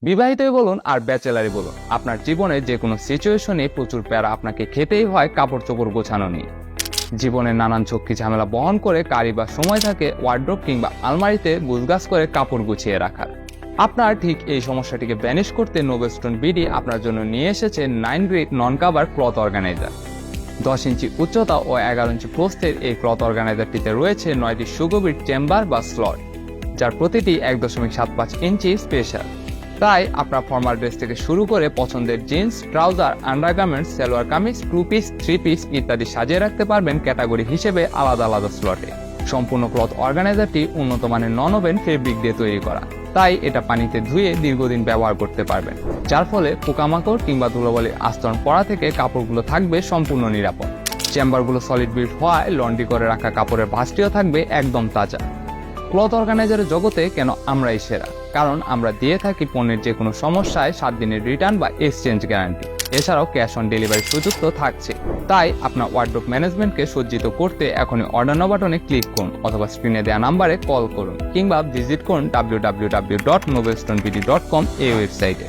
বিবাহিতই বলুন আর ব্যাচেলারই বলুন, আপনার জীবনে যে কোনো সিচুয়েশনে প্রচুর প্যারা আপনাকে খেতেই হয় কাপড় চোপড় গোছানো নিয়ে। জীবনের নানান ঝক্কি ঝামেলা বহন করে কারি বা সময় থাকে ওয়ার্ড্রোব কিংবা আলমারিতে গুছগাছ করে কাপড় গুছিয়ে রাখার। আপনার ঠিক এই সমস্যাটিকে ব্যানিশ করতে নোবেলস্টোন বিডি আপনার জন্য নিয়ে এসেছে 9 grade non cover cloth organiser. 10 inch উচ্চতা ও 11 ইঞ্চি প্রস্থের এই ক্লথ অর্গানাইজারটিতে রয়েছে 9টি সুগভীর চেম্বার বা স্লট, যার প্রতিটি 1.75 ইঞ্চি স্পেশাল। তাই আপনার ফর্মাল ড্রেস থেকে শুরু করে পছন্দের jeans, trouser, undergarments, salwar kameez, 2 piece, 3 piece ইত্যাদি সাজিয়ে রাখতে পারবেন ক্যাটাগরি হিসেবে আলাদা আলাদা স্লটে। সম্পূর্ণ ক্লথ অর্গানাইজারটি উন্নত মানের নন ওভেন ফেব্রিক দিয়ে তৈরি করা, তাই এটা পানিতে ধুয়ে দীর্ঘদিন ব্যবহার করতে পারবেন, যার ফলে পোকামাকড় কিংবা ধুলোবালির আস্তরণ পড়া থেকে কাপড়গুলো থাকবে সম্পূর্ণ নিরাপদ। চেম্বারগুলো সলিড বিল্ড হওয়ায় লন্ড্রি করে রাখা কাপড়ের ভাঁজটিও থাকবে একদম তাজা। ক্লথ অর্গানাইজারের জগতে কেন আমরাই সেরা? কারণ আমরা দিয়ে থাকি পণ্যের যে কোনো সমস্যায় 7 দিনের রিটার্ন বা এক্সচেঞ্জ গ্যারান্টি। এছাড়াও ক্যাশ অন ডেলিভারি সুযোগ তো থাকছে। তাই আপনার ওয়ার্ড্রোব ম্যানেজমেন্টকে সজ্জিত করতে এখনই অর্ডার নাও বাটনে ক্লিক করুন অথবা স্ক্রিনে দেওয়া নাম্বারে কল করুন কিংবা ভিজিট করুন www.nobelstonebd.com এই ওয়েবসাইটে।